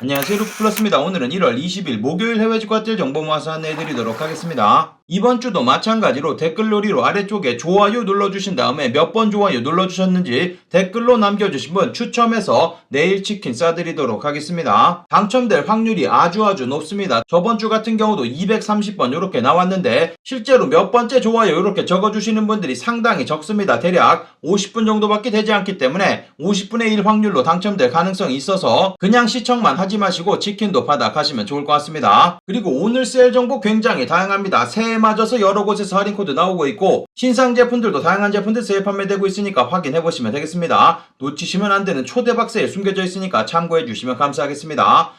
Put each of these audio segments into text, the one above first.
안녕하세요, 루크플러스입니다. 오늘은 1월 20일 목요일 해외 주가들 정보 모아서 안내해드리도록 하겠습니다. 이번 주도 마찬가지로 댓글놀이로 아래쪽에 좋아요 눌러주신 다음에 몇 번 좋아요 눌러주셨는지 댓글로 남겨주신 분 추첨해서 내일 치킨 싸드리도록 하겠습니다. 당첨될 확률이 아주 높습니다. 저번 주 같은 경우도 230번 이렇게 나왔는데 실제로 몇 번째 좋아요 이렇게 적어주시는 분들이 상당히 적습니다. 대략 50분 정도밖에 되지 않기 때문에 50분의 1 확률로 당첨될 가능성이 있어서 그냥 시청만 하지 마시고 치킨도 받아 가시면 좋을 것 같습니다. 그리고 오늘 세일 정보 굉장히 다양합니다. 새해 맞아서 여러 곳에서 할인 코드 나오고 있고 신상 제품들도 다양한 제품들 세일 판매되고 있으니까 확인해 보시면 되겠습니다. 놓치시면 안 되는 초대박 세일 숨겨져 있으니까 참고해 주시면 감사하겠습니다.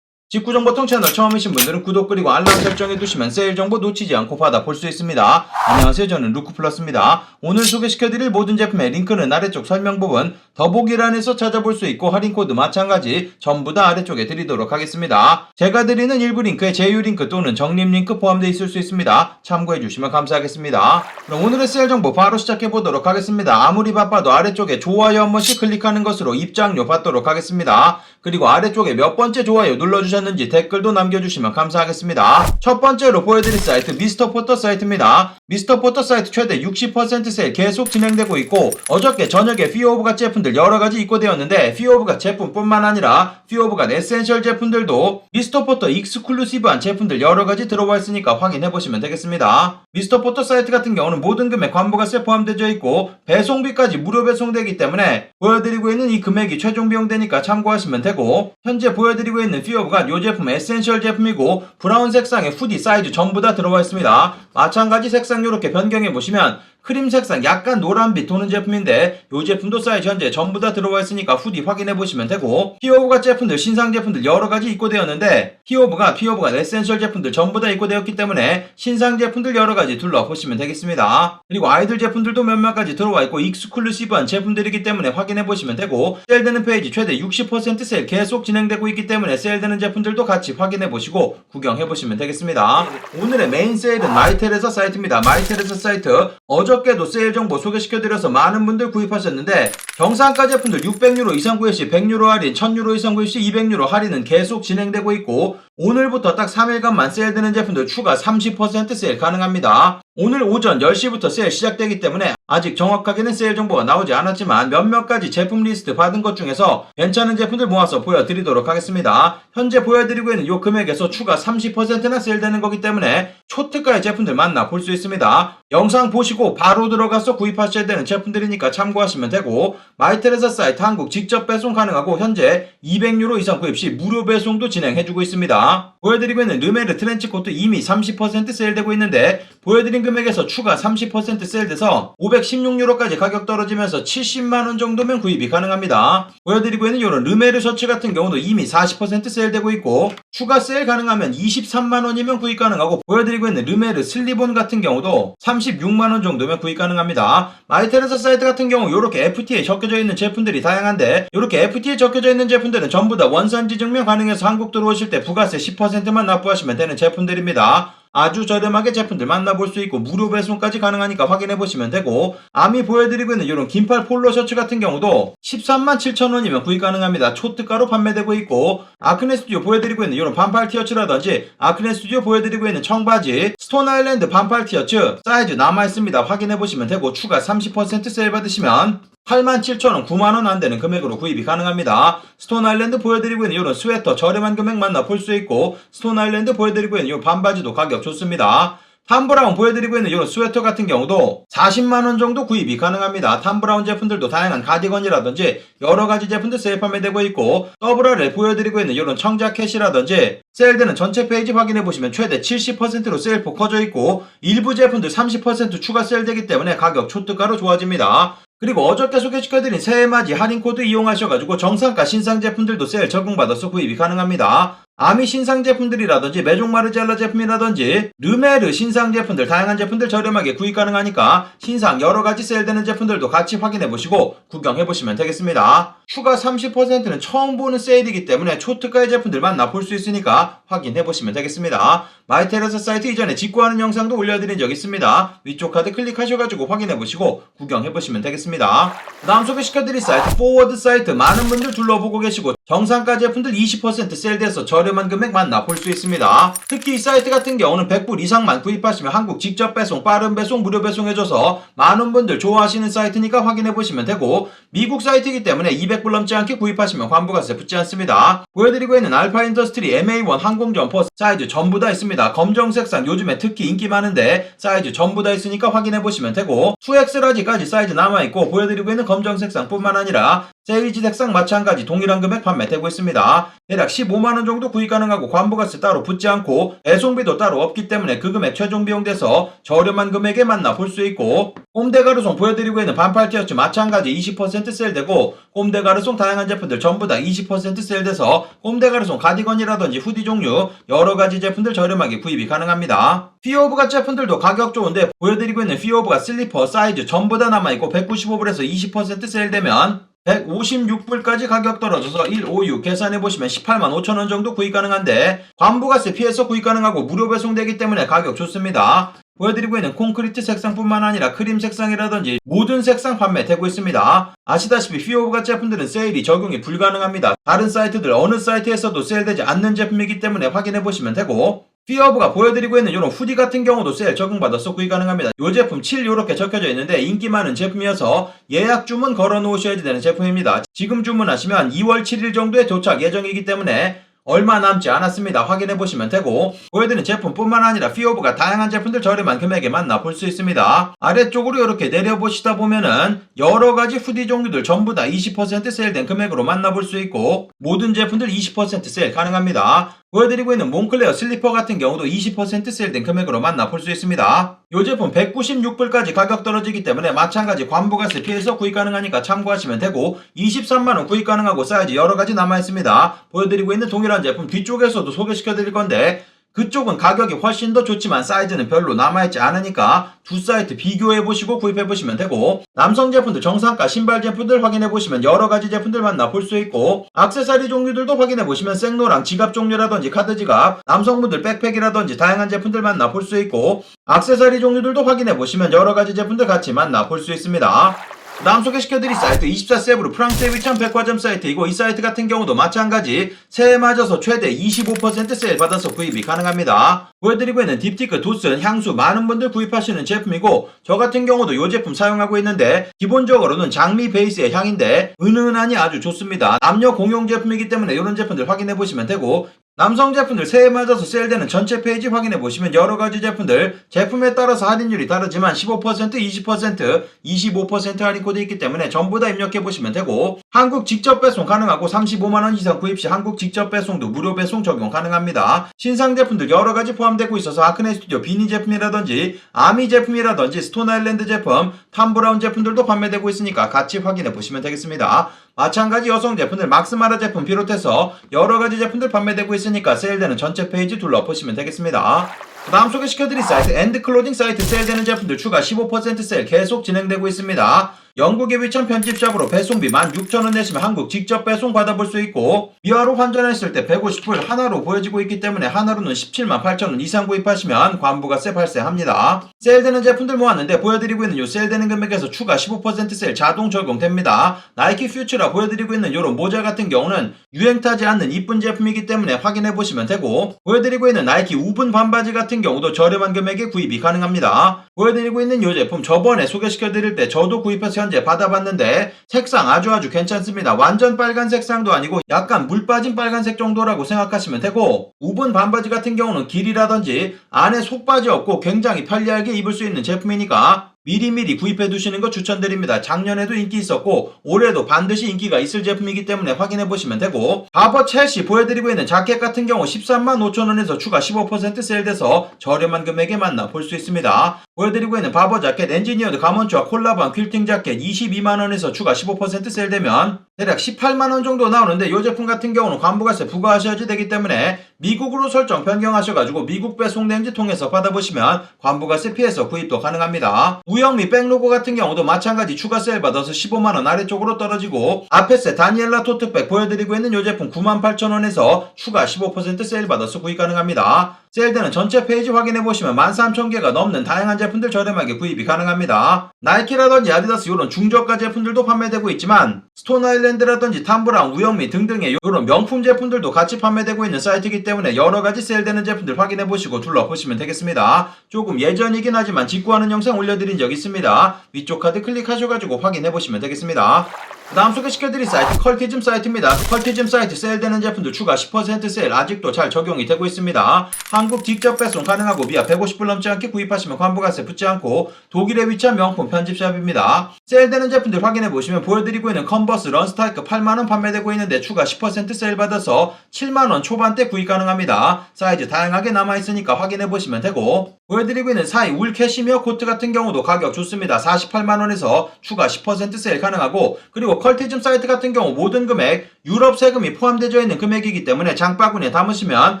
직구정보통 채널 처음이신 분들은 구독 그리고 알람 설정해두시면 세일 정보 놓치지 않고 받아볼 수 있습니다. 안녕하세요, 저는 루크플러스입니다. 오늘 소개시켜드릴 모든 제품의 링크는 아래쪽 설명 부분 더보기란에서 찾아볼 수 있고 할인코드 마찬가지 전부 다 아래쪽에 드리도록 하겠습니다. 제가 드리는 일부 링크에 제휴 링크 또는 적립 링크 포함되어 있을 수 있습니다. 참고해주시면 감사하겠습니다. 그럼 오늘의 세일 정보 바로 시작해보도록 하겠습니다. 아무리 바빠도 아래쪽에 좋아요 한 번씩 클릭하는 것으로 입장료 받도록 하겠습니다. 그리고 아래쪽에 몇 번째 좋아요 눌러주셨는지 댓글도 남겨주시면 감사하겠습니다. 첫 번째로 보여드릴 사이트 미스터포터 사이트입니다. 미스터포터 사이트 최대 60% 세일 계속 진행되고 있고 어저께 저녁에 피어오브갓 제품들 여러가지 입고되었는데 피어오브갓 제품뿐만 아니라 피어오브갓 에센셜 제품들도 미스터포터 익스클루시브한 제품들 여러가지 들어와 있으니까 확인해보시면 되겠습니다. 미스터포터 사이트 같은 경우는 모든 금액 관부가세 포함되어 있고 배송비까지 무료 배송되기 때문에 보여드리고 있는 이 금액이 최종 비용 되니까 참고하시면 되고 현재 보여드리고 있는 피어오브갓 이 제품 에센셜 제품이고 브라운 색상의 후디 사이즈 전부 다 들어와 있습니다. 마찬가지 색상 이렇게 변경해 보시면 크림 색상 약간 노란빛 도는 제품인데 이 제품도 사이즈 현재 전부 다 들어와 있으니까 후디 확인해 보시면 되고 피어오브갓 제품들 신상 제품들 여러가지 입고되었는데 피어오브갓 에센셜 제품들 전부 다 입고되었기 때문에 신상 제품들 여러가지 둘러보시면 되겠습니다. 그리고 아이들 제품들도 몇몇 가지 들어와 있고 익스클루시브한 제품들이기 때문에 확인해 보시면 되고 세일되는 페이지 최대 60% 세일 계속 진행되고 있기 때문에 세일되는 제품들도 같이 확인해 보시고 구경해 보시면 되겠습니다. 오늘의 메인 세일은 마이테레사 사이트입니다. 마이테레사 사이트 어저께도 세일 정보 소개시켜드려서 많은 분들 구입하셨는데 정상가 제품들 600유로 이상 구입 시 100유로 할인, 1000유로 이상 구입 시 200유로 할인은 계속 진행되고 있고 오늘부터 딱 3일간만 세일되는 제품들 추가 30% 세일 가능합니다. 오늘 오전 10시부터 세일 시작되기 때문에 아직 정확하게는 세일 정보가 나오지 않았지만 몇몇 가지 제품 리스트 받은 것 중에서 괜찮은 제품들 모아서 보여드리도록 하겠습니다. 현재 보여드리고 있는 이 금액에서 추가 30%나 세일되는 거기 때문에 초특가의 제품들 만나볼 수 있습니다. 영상 보시고 바로 들어가서 구입하셔야 되는 제품들이니까 참고하시면 되고 마이테레사 사이트 한국 직접 배송 가능하고 현재 200유로 이상 구입 시 무료 배송도 진행해주고 있습니다. 보여드리고 있는 르메르 트렌치코트 이미 30% 세일되고 있는데 보여드린 금액에서 추가 30% 세일돼서 516유로까지 가격 떨어지면서 70만원 정도면 구입이 가능합니다. 보여드리고 있는 이런 르메르 셔츠 같은 경우도 이미 40% 세일되고 있고 추가 세일 가능하면 23만원이면 구입 가능하고 보여드리고 있는 르메르 슬리본 같은 경우도 36만원 정도면 구입 가능합니다. 마이테레사 사이트 같은 경우 이렇게 FTA에 적혀져 있는 제품들이 다양한데 이렇게 FTA에 적혀져 있는 제품들은 전부 다 원산지 증명 가능해서 한국 들어오실 때 부가세 10%만 납부하시면 되는 제품들입니다. 아주 저렴하게 제품들 만나볼 수 있고 무료 배송까지 가능하니까 확인해보시면 되고 아미 보여드리고 있는 이런 긴팔 폴로 셔츠 같은 경우도 13만 7천원이면 구입 가능합니다. 초특가로 판매되고 있고 아크네 스튜디오 보여드리고 있는 이런 반팔 티셔츠라든지 아크네 스튜디오 보여드리고 있는 청바지 스톤 아일랜드 반팔 티셔츠 사이즈 남아있습니다. 확인해보시면 되고 추가 30% 세일 받으시면 87,000원, 9만원 안되는 금액으로 구입이 가능합니다. 스톤 아일랜드 보여드리고 있는 이런 스웨터 저렴한 금액 만나볼 수 있고 스톤 아일랜드 보여드리고 있는 이 반바지도 가격 좋습니다. 탐브라운 보여드리고 있는 이런 스웨터 같은 경우도 40만원 정도 구입이 가능합니다. 탐브라운 제품들도 다양한 가디건이라든지 여러가지 제품들 세일 판매되고 있고 더블RL 보여드리고 있는 이런 청자켓이라든지 세일되는 전체 페이지 확인해보시면 최대 70%로 세일폭 커져 있고 일부 제품들 30% 추가 세일되기 때문에 가격 초특가로 좋아집니다. 그리고 어저께 소개시켜드린 새해맞이 할인코드 이용하셔가지고 정상가 신상 제품들도 세일 적용받아서 구입이 가능합니다. 아미 신상 제품들이라든지 메종 마르젤라 제품이라든지 르메르 신상 제품들 다양한 제품들 저렴하게 구입 가능하니까 신상 여러가지 세일되는 제품들도 같이 확인해보시고 구경해보시면 되겠습니다. 추가 30%는 처음 보는 세일이기 때문에 초특가의 제품들 만나볼 수 있으니까 확인해보시면 되겠습니다. 마이테라스 사이트 이전에 직구하는 영상도 올려드린 적 있습니다. 위쪽 카드 클릭하셔가지고 확인해보시고 구경해보시면 되겠습니다. 그 다음 소개시켜드릴 사이트 포워드 사이트 많은 분들 둘러보고 계시고 정상가 제품들 20% 세일돼서 저렴한 금액 만나볼 수 있습니다. 특히 이 사이트 같은 경우는 100불 이상만 구입하시면 한국 직접 배송, 빠른 배송, 무료 배송해줘서 많은 분들 좋아하시는 사이트니까 확인해보시면 되고 미국 사이트이기 때문에 200불 넘지 않게 구입하시면 환부가세 붙지 않습니다. 보여드리고 있는 알파 인더스트리 MA1 항공점퍼 사이즈 전부 다 있습니다. 검정색상 요즘에 특히 인기 많은데 사이즈 전부 다 있으니까 확인해보시면 되고 2X라지까지 사이즈 남아있고 보여드리고 있는 검정색상 뿐만 아니라 세일즈 색상 마찬가지 동일한 금액 판매되고 있습니다. 대략 15만원 정도 구입 가능하고 환부가세 따로 붙지 않고 배송비도 따로 없기 때문에 그 금액 최종 비용 돼서 저렴한 금액에 만나볼 수 있고 꼼데가르송 보여드리고 있는 반팔 티셔츠 마찬가지 20% 세일되고 꼼데가르송 다양한 제품들 전부 다 20% 세일돼서 꼼데가르송 가디건이라든지 후디 종류 여러가지 제품들 저렴하게 구입이 가능합니다. 피어오브가 제품들도 가격 좋은데 보여드리고 있는 피어오브가 슬리퍼 사이즈 전부 다 남아있고 195불에서 20% 세일되면 156불까지 가격 떨어져서 156 계산해보시면 18만 5천원 정도 구입 가능한데 환부가세 피해서 구입 가능하고 무료 배송되기 때문에 가격 좋습니다. 보여드리고 있는 콘크리트 색상뿐만 아니라 크림 색상이라든지 모든 색상 판매되고 있습니다. 아시다시피 피오브가 제품들은 세일이 적용이 불가능합니다. 다른 사이트들 어느 사이트에서도 세일되지 않는 제품이기 때문에 확인해보시면 되고 피어브가 보여드리고 있는 이런 후디 같은 경우도 세일 적용받아서 구입 가능합니다. 이 제품 7 이렇게 적혀져 있는데 인기 많은 제품이어서 예약 주문 걸어 놓으셔야 되는 제품입니다. 지금 주문하시면 2월 7일 정도에 도착 예정이기 때문에 얼마 남지 않았습니다. 확인해보시면 되고 보여드리는 제품뿐만 아니라 피오브가 다양한 제품들 저렴한 금액에 만나볼 수 있습니다. 아래쪽으로 이렇게 내려보시다 보면은 여러가지 후디 종류들 전부 다 20% 세일된 금액으로 만나볼 수 있고 모든 제품들 20% 세일 가능합니다. 보여드리고 있는 몽클레어 슬리퍼 같은 경우도 20% 세일된 금액으로 만나볼 수 있습니다. 이 제품 196불까지 가격 떨어지기 때문에 마찬가지 환부가세 피해서 구입 가능하니까 참고하시면 되고 23만원 구입 가능하고 사이즈 여러가지 남아있습니다. 보여드리고 있는 동일한 제품 뒤쪽에서도 소개시켜드릴 건데 그쪽은 가격이 훨씬 더 좋지만 사이즈는 별로 남아있지 않으니까 두 사이트 비교해보시고 구입해보시면 되고 남성 제품들 정상가 신발 제품들 확인해보시면 여러가지 제품들 만나볼 수 있고 액세서리 종류들도 확인해보시면 생로랑 지갑 종류라든지 카드 지갑 남성분들 백팩이라든지 다양한 제품들 만나볼 수 있고 액세서리 종류들도 확인해보시면 여러가지 제품들 같이 만나볼 수 있습니다. 다음 소개시켜드릴 사이트 24세브르 프랑스의 위치한 백화점 사이트이고 이 사이트 같은 경우도 마찬가지 새해 맞아서 최대 25% 세일 받아서 구입이 가능합니다. 보여드리고 있는 딥티크, 도슨, 향수 많은 분들 구입하시는 제품이고 저 같은 경우도 이 제품 사용하고 있는데 기본적으로는 장미 베이스의 향인데 은은하니 아주 좋습니다. 남녀 공용 제품이기 때문에 이런 제품들 확인해보시면 되고 남성 제품들 새해 맞아서 세일되는 전체 페이지 확인해보시면 여러가지 제품들 제품에 따라서 할인율이 다르지만 15%, 20%, 25% 할인 코드 있기 때문에 전부 다 입력해보시면 되고 한국 직접 배송 가능하고 35만원 이상 구입 시 한국 직접 배송도 무료 배송 적용 가능합니다. 신상 제품들 여러가지 포함되고 있어서 아크네 스튜디오 비니 제품이라든지 아미 제품이라든지 스톤 아일랜드 제품, 탐브라운 제품들도 판매되고 있으니까 같이 확인해보시면 되겠습니다. 마찬가지 여성 제품들 막스마라 제품 비롯해서 여러가지 제품들 판매되고 있으니까 세일되는 전체 페이지 둘러보시면 되겠습니다. 그 다음 소개시켜드릴 사이트 엔드클로징 사이트 세일되는 제품들 추가 15% 세일 계속 진행되고 있습니다. 영국의 위치한 편집샵으로 배송비 16,000원 내시면 한국 직접 배송 받아볼 수 있고 미화로 환전했을 때 150불 하나로 보여지고 있기 때문에 하나로는 17만 8천원 이상 구입하시면 관부가세 발생합니다. 세일되는 제품들 모았는데 보여드리고 있는 요 세일되는 금액에서 추가 15% 세일 자동 적용됩니다. 나이키 퓨처라 보여드리고 있는 요런 모자 같은 경우는 유행 타지 않는 이쁜 제품이기 때문에 확인해보시면 되고 보여드리고 있는 나이키 우분 반바지 같은 경우도 저렴한 금액에 구입이 가능합니다. 보여드리고 있는 요 제품 저번에 소개시켜드릴 때 저도 구입해서 현재 받아봤는데 색상 아주 괜찮습니다. 완전 빨간 색상도 아니고 약간 물 빠진 빨간색 정도라고 생각하시면 되고 우분 반바지 같은 경우는 길이라든지 안에 속바지 없고 굉장히 편리하게 입을 수 있는 제품이니까 미리미리 구입해 두시는 거 추천드립니다. 작년에도 인기 있었고 올해도 반드시 인기가 있을 제품이기 때문에 확인해 보시면 되고 바버 첼시 보여드리고 있는 자켓 같은 경우 13만 5천원에서 추가 15% 세일돼서 저렴한 금액에 만나볼 수 있습니다. 보여드리고 있는 바버 자켓 엔지니어드 가먼츠와 콜라보한 퀼팅 자켓 22만원에서 추가 15% 세일되면 대략 18만원 정도 나오는데 이 제품 같은 경우는 관부가세 부과하셔야 되기 때문에 미국으로 설정 변경하셔가지고 미국 배송 렌지 통해서 받아보시면 관부가세 피해서 구입도 가능합니다. 우영미 백로고 같은 경우도 마찬가지 추가 세일 받아서 15만원 아래쪽으로 떨어지고, 아페세 다니엘라 토트백 보여드리고 있는 이 제품 98,000원에서 추가 15% 세일 받아서 구입 가능합니다. 세일되는 전체 페이지 확인해보시면 13,000개가 넘는 다양한 제품들 저렴하게 구입이 가능합니다. 나이키라든지 아디다스 이런 중저가 제품들도 판매되고 있지만 스톤 아일랜드라든지 탐브라운, 우영미 등등의 이런 명품 제품들도 같이 판매되고 있는 사이트이기 때문에 여러가지 세일되는 제품들 확인해보시고 둘러보시면 되겠습니다. 조금 예전이긴 하지만 직구하는 영상 올려드린 적 있습니다. 위쪽 카드 클릭하셔가지고 확인해보시면 되겠습니다. 그 다음 소개시켜드릴 사이트 컬티즘 사이트입니다. 컬티즘 사이트 세일되는 제품들 추가 10% 세일 아직도 잘 적용이 되고 있습니다. 한국 직접 배송 가능하고 미아 150불 넘지 않게 구입하시면 관부가세 붙지 않고 독일에 위치한 명품 편집샵입니다. 세일되는 제품들 확인해보시면 보여드리고 있는 컨버스 런스타이크 8만원 판매되고 있는데 추가 10% 세일 받아서 7만원 초반대 구입 가능합니다. 사이즈 다양하게 남아있으니까 확인해보시면 되고, 보여드리고 있는 사이 울 캐시미어 코트 같은 경우도 가격 좋습니다. 48만원에서 추가 10% 세일 가능하고, 그리고 컬티즘 사이트 같은 경우 모든 금액 유럽 세금이 포함되어 있는 금액이기 때문에 장바구니에 담으시면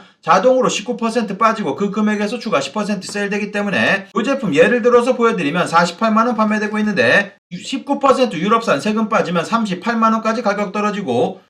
자동으로 19% 빠지고 그 금액에서 추가 10% 세일되기 때문에 이 제품 예를 들어서 보여드리면 48만원 판매되고 있는데 19% 유럽산 세금 빠지면 38만원까지 가격 떨어지고,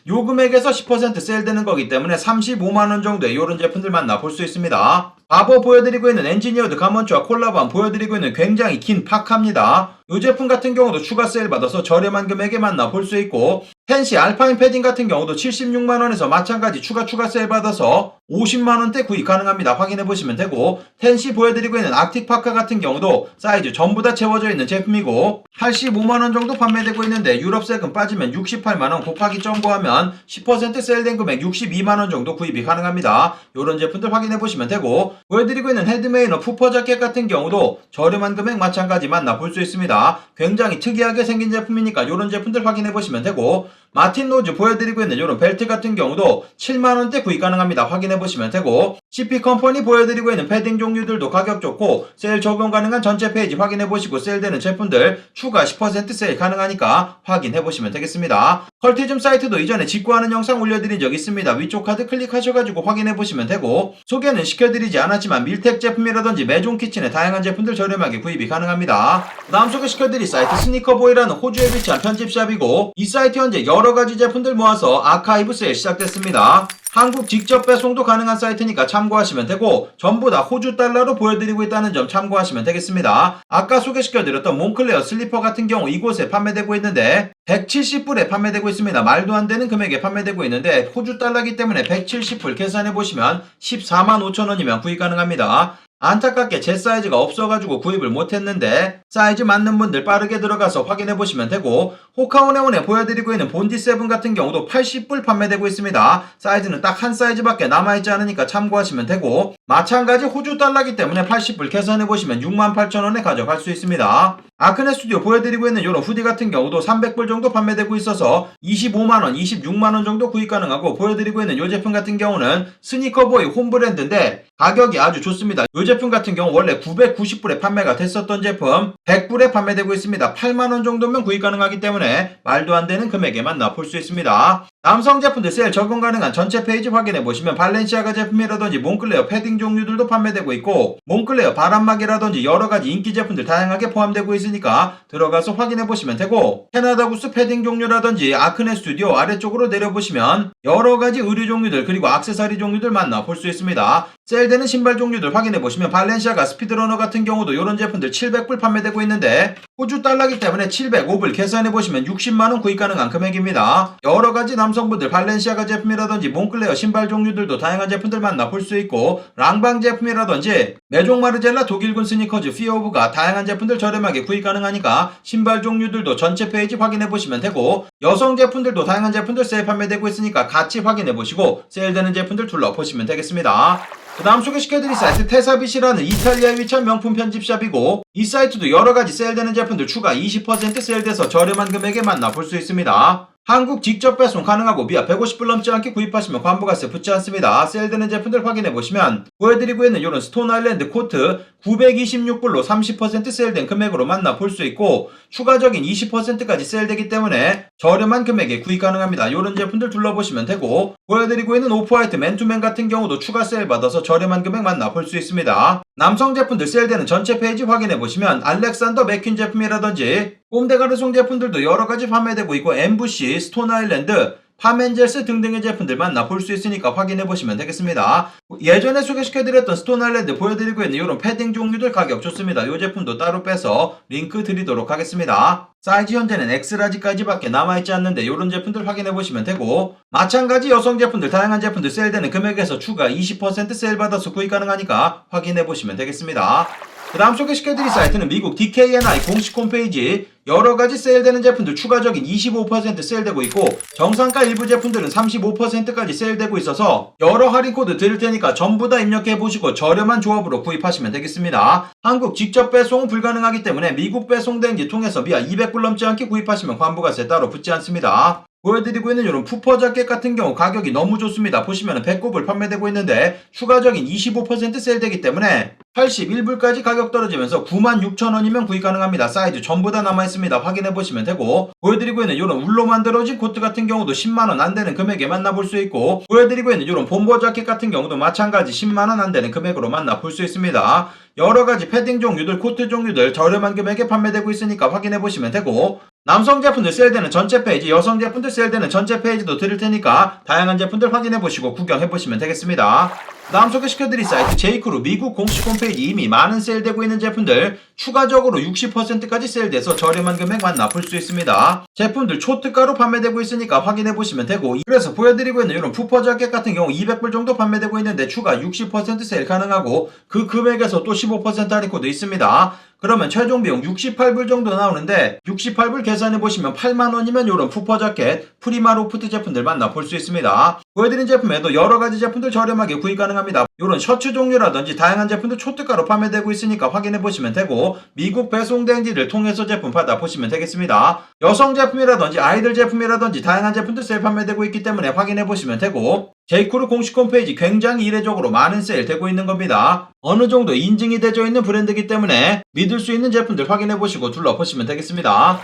요 금액에서 10% 세일되는 거기 때문에 35만원 정도의 이런 제품들 만나볼 수 있습니다. 바버 보여드리고 있는 엔지니어드 가먼츠와 콜라보한 보여드리고 있는 굉장히 긴 파카입니다. 이 제품 같은 경우도 추가 세일 받아서 저렴한 금액에 만나볼 수 있고, 텐시 알파인 패딩 같은 경우도 76만원에서 마찬가지 추가 세일 받아서 50만원대 구입 가능합니다. 확인해보시면 되고, 텐시 보여드리고 있는 아틱 파카 같은 경우도 사이즈 전부 다 채워져 있는 제품이고 85만원 정도 판매되고 있는데 유럽 세금 빠지면 68만원 곱하기 점고하면 10% 세일된 금액 62만원 정도 구입이 가능합니다. 이런 제품들 확인해보시면 되고, 보여드리고 있는 헤드메이너 푸퍼 자켓 같은 경우도 저렴한 금액 마찬가지 만나볼 수 있습니다. 굉장히 특이하게 생긴 제품이니까 이런 제품들 확인해보시면 되고, 마틴 로즈 보여드리고 있는 이런 벨트 같은 경우도 7만원대 구입 가능합니다. 확인해보시면 되고, CP 컴퍼니 보여드리고 있는 패딩 종류들도 가격 좋고 세일 적용 가능한 전체 페이지 확인해보시고 세일되는 제품들 추가 10% 세일 가능하니까 확인해보시면 되겠습니다. 컬티즘 사이트도 이전에 직구하는 영상 올려드린 적 있습니다. 위쪽 카드 클릭하셔가지고 확인해보시면 되고, 소개는 시켜드리지 않았지만 밀텍 제품이라든지 메종 키친의 다양한 제품들 저렴하게 구입이 가능합니다. 그 다음 소개시켜드릴 사이트 스니커보이라는 호주에 위치한 편집샵이고, 이 사이트 현재 여러가지 제품들 모아서 아카이브 세일 시작됐습니다. 한국 직접 배송도 가능한 사이트니까 참고하시면 되고, 전부 다 호주 달러로 보여드리고 있다는 점 참고하시면 되겠습니다. 아까 소개시켜드렸던 몽클레어 슬리퍼 같은 경우 이곳에 판매되고 있는데 170불에 판매되고 있습니다. 말도 안 되는 금액에 판매되고 있는데 호주 달러기 때문에 170불 계산해보시면 14만 5천원이면 구입 가능합니다. 안타깝게 제 사이즈가 없어가지고 구입을 못했는데 사이즈 맞는 분들 빠르게 들어가서 확인해보시면 되고, 호카오네온에 보여드리고 있는 본디7 같은 경우도 80불 판매되고 있습니다. 사이즈는 딱 한 사이즈밖에 남아있지 않으니까 참고하시면 되고, 마찬가지 호주 달러기 때문에 80불 계산해보시면 68,000원에 가져갈 수 있습니다. 아크네 스튜디오 보여드리고 있는 이런 후디 같은 경우도 300불 정도 판매되고 있어서 25만원, 26만원 정도 구입 가능하고, 보여드리고 있는 이 제품 같은 경우는 스니커보이 홈브랜드인데 가격이 아주 좋습니다. 이 제품 같은 경우 원래 990불에 판매가 됐었던 제품 100불에 판매되고 있습니다. 8만원 정도면 구입 가능하기 때문에 말도 안 되는 금액에 만나볼 수 있습니다. 남성 제품들 세일 적용 가능한 전체 페이지 확인해보시면 발렌시아가 제품이라든지 몽클레어 패딩 종류들도 판매되고 있고, 몽클레어 바람막이라든지 여러가지 인기 제품들 다양하게 포함되고 있으니까 들어가서 확인해보시면 되고, 캐나다 구스 패딩 종류라든지 아크네 스튜디오 아래쪽으로 내려보시면 여러가지 의류 종류들 그리고 액세서리 종류들 만나볼 수 있습니다. 세일되는 신발 종류들 확인해보시면 발렌시아가 스피드러너 같은 경우도 이런 제품들 700불 판매되고 있는데 호주 달러기 때문에 705불 계산해보시면 60만원 구입 가능한 금액입니다. 여러가지 남성분들 발렌시아가 제품이라든지 몽클레어 신발 종류들도 다양한 제품들 만나볼 수 있고, 랑방 제품이라든지 메종 마르젤라 독일군 스니커즈 피어오브가 다양한 제품들 저렴하게 구입 가능하니까 신발 종류들도 전체 페이지 확인해보시면 되고, 여성 제품들도 다양한 제품들 세일 판매되고 있으니까 같이 확인해보시고 세일되는 제품들 둘러보시면 되겠습니다. 그 다음 소개시켜드릴 사이트 테사빗이라는 이탈리아에 위치한 명품 편집샵이고, 이 사이트도 여러가지 세일되는 제품들 추가 20% 세일돼서 저렴한 금액에 만나볼 수 있습니다. 한국 직접 배송 가능하고 미아 150불 넘지 않게 구입하시면 관부가세 붙지 않습니다. 세일되는 제품들 확인해보시면 보여드리고 있는 이런 스톤 아일랜드 코트 926불로 30% 세일된 금액으로 만나볼 수 있고 추가적인 20%까지 세일되기 때문에 저렴한 금액에 구입 가능합니다. 이런 제품들 둘러보시면 되고 보여드리고 있는 오프화이트 맨투맨 같은 경우도 추가 세일 받아서 저렴한 금액 만나볼 수 있습니다. 남성 제품들 세일되는 전체 페이지 확인해보시면 알렉산더 맥퀸 제품이라든지 꼼데가르송 제품들도 여러가지 판매되고 있고 엠부시, 스톤아일랜드, 파멘젤스 등등의 제품들 만나볼 수 있으니까 확인해보시면 되겠습니다. 예전에 소개시켜드렸던 스톤아일랜드 보여드리고 있는 이런 패딩 종류들 가격 좋습니다. 이 제품도 따로 빼서 링크 드리도록 하겠습니다. 사이즈 현재는 X라지까지밖에 남아있지 않는데 이런 제품들 확인해보시면 되고 마찬가지 여성 제품들 다양한 제품들 세일되는 금액에서 추가 20% 세일 받아서 구입 가능하니까 확인해보시면 되겠습니다. 그 다음 소개시켜드릴 사이트는 미국 DKNI 공식 홈페이지 여러가지 세일되는 제품들 추가적인 25% 세일되고 있고 정상가 일부 제품들은 35%까지 세일되고 있어서 여러 할인 코드 드릴 테니까 전부 다 입력해보시고 저렴한 조합으로 구입하시면 되겠습니다. 한국 직접 배송은 불가능하기 때문에 미국 배송 대행지 통해서 미아 200불 넘지 않게 구입하시면 환부가세 따로 붙지 않습니다. 보여드리고 있는 이런 푸퍼 자켓 같은 경우 가격이 너무 좋습니다. 보시면 배꼽을 판매되고 있는데 추가적인 25% 세일되기 때문에 81불까지 가격 떨어지면서 96,000원이면 구입 가능합니다. 사이즈 전부 다 남아있습니다. 확인해보시면 되고 보여드리고 있는 이런 울로 만들어진 코트 같은 경우도 10만원 안되는 금액에 만나볼 수 있고 보여드리고 있는 이런 봄버 자켓 같은 경우도 마찬가지 10만원 안되는 금액으로 만나볼 수 있습니다. 여러가지 패딩 종류들, 코트 종류들 저렴한 금액에 판매되고 있으니까 확인해보시면 되고 남성 제품들 세일되는 전체 페이지, 여성 제품들 세일되는 전체 페이지도 드릴 테니까 다양한 제품들 확인해보시고 구경해보시면 되겠습니다. 다음 소개시켜드릴 사이트 제이크루 미국 공식 홈페이지 이미 많은 세일되고 있는 제품들 추가적으로 60%까지 세일돼서 저렴한 금액 만나볼 수 있습니다. 제품들 초특가로 판매되고 있으니까 확인해보시면 되고 그래서 보여드리고 있는 이런 푸퍼 자켓 같은 경우 200불 정도 판매되고 있는데 추가 60% 세일 가능하고 그 금액에서 또 15% 할인 코드 있습니다. 그러면 최종 비용 68불 정도 나오는데 68불 계산해보시면 8만원이면 이런 푸퍼 자켓, 프리마 로프트 제품들 만나볼 수 있습니다. 보여드린 제품에도 여러가지 제품들 저렴하게 구입 가능합니다. 이런 셔츠 종류라든지 다양한 제품들 초특가로 판매되고 있으니까 확인해보시면 되고 미국 배송 대행지를 통해서 제품 받아보시면 되겠습니다. 여성 제품이라든지 아이들 제품이라든지 다양한 제품들 세일 판매되고 있기 때문에 확인해보시면 되고 제이크루 공식 홈페이지 굉장히 이례적으로 많은 세일 되고 있는 겁니다. 어느 정도 인증이 되어 있는 브랜드이기 때문에 믿을 수 있는 제품들 확인해보시고 둘러보시면 되겠습니다.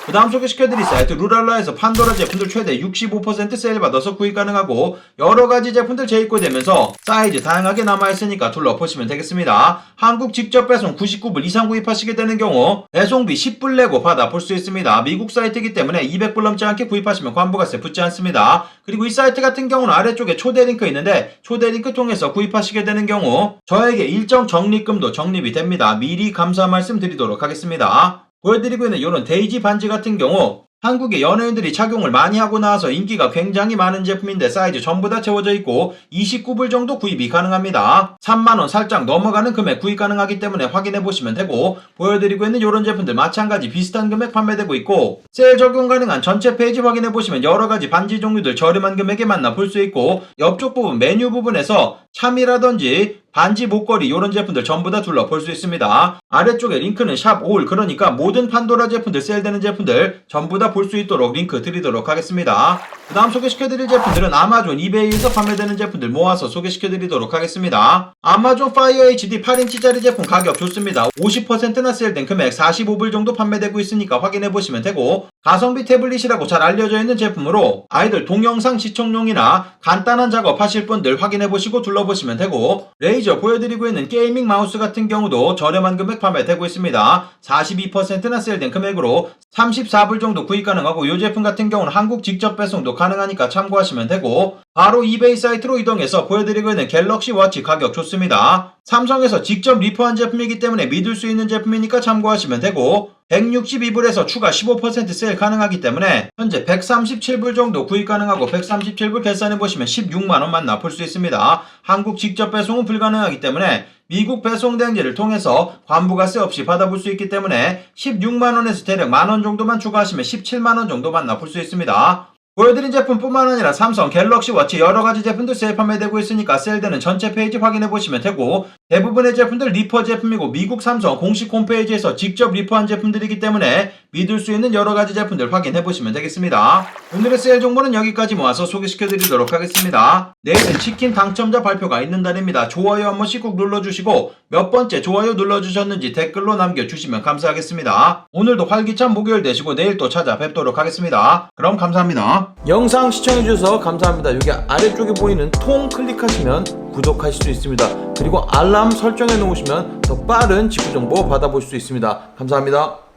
그 다음 소개시켜드릴 사이트 루랄라에서 판도라 제품들 최대 65% 세일 받아서 구입 가능하고 여러가지 제품들 재입고되면서 사이즈 다양하게 남아있으니까 둘러보시면 되겠습니다. 한국 직접 배송 99불 이상 구입하시게 되는 경우 배송비 10불 내고 받아볼 수 있습니다. 미국 사이트이기 때문에 200불 넘지 않게 구입하시면 환부가세 붙지 않습니다. 그리고 이 사이트 같은 경우는 아래쪽에 초대 링크 있는데 초대 링크 통해서 구입하시게 되는 경우 저에게 일정 적립금도 적립이 됩니다. 미리 감사 말씀 드리도록 하겠습니다. 보여드리고 있는 이런 데이지 반지 같은 경우 한국의 연예인들이 착용을 많이 하고 나와서 인기가 굉장히 많은 제품인데 사이즈 전부 다 채워져 있고 29불 정도 구입이 가능합니다. 3만원 살짝 넘어가는 금액 구입 가능하기 때문에 확인해보시면 되고 보여드리고 있는 이런 제품들 마찬가지 비슷한 금액 판매되고 있고 세일 적용 가능한 전체 페이지 확인해보시면 여러가지 반지 종류들 저렴한 금액에 만나볼 수 있고 옆쪽 부분 메뉴 부분에서 참이라든지 반지, 목걸이 이런 제품들 전부 다 둘러볼 수 있습니다. 아래쪽에 링크는 샵 올 그러니까 모든 판도라 제품들 세일되는 제품들 전부 다 볼 수 있도록 링크 드리도록 하겠습니다. 그 다음 소개시켜드릴 제품들은 아마존, 이베이에서 판매되는 제품들 모아서 소개시켜드리도록 하겠습니다. 아마존 파이어 HD 8인치짜리 제품 가격 좋습니다. 50%나 세일된 금액 45불 정도 판매되고 있으니까 확인해보시면 되고 가성비 태블릿이라고 잘 알려져 있는 제품으로 아이들 동영상 시청용이나 간단한 작업 하실 분들 확인해보시고 둘러보시면 되고 레이저 보여드리고 있는 게이밍 마우스 같은 경우도 저렴한 금액 판매되고 있습니다. 42%나 세일된 금액으로 34불 정도 구입 가능하고 이 제품 같은 경우는 한국 직접 배송도 가능하니까 참고하시면 되고 바로 이베이 사이트로 이동해서 보여드리고 있는 갤럭시 워치 가격 좋습니다. 삼성에서 직접 리퍼한 제품이기 때문에 믿을 수 있는 제품이니까 참고하시면 되고 162불에서 추가 15% 세일 가능하기 때문에 현재 137불 정도 구입 가능하고 137불 계산해보시면 16만원 만나볼 수 있습니다. 한국 직접 배송은 불가능하기 때문에 미국 배송 대행지를 통해서 환부가세 없이 받아볼 수 있기 때문에 16만원에서 대략 만원 정도만 추가하시면 17만원 정도 만나볼 수 있습니다. 보여드린 제품뿐만 아니라 삼성 갤럭시 워치 여러가지 제품도 세일 판매되고 있으니까 세일되는 전체 페이지 확인해보시면 되고 대부분의 제품들 리퍼 제품이고 미국 삼성 공식 홈페이지에서 직접 리퍼한 제품들이기 때문에 믿을 수 있는 여러가지 제품들 확인해보시면 되겠습니다. 오늘의 세일 정보는 여기까지 모아서 소개시켜드리도록 하겠습니다. 내일은 치킨 당첨자 발표가 있는 날입니다. 좋아요 한 번씩 꼭 눌러주시고 몇 번째 좋아요 눌러주셨는지 댓글로 남겨주시면 감사하겠습니다. 오늘도 활기찬 목요일 되시고 내일 또 찾아뵙도록 하겠습니다. 그럼 감사합니다. 영상 시청해주셔서 감사합니다. 여기 아래쪽에 보이는 통 클릭하시면 구독하실 수 있습니다. 그리고 알람 설정해 놓으시면 더 빠른 직구 정보 받아보실 수 있습니다. 감사합니다.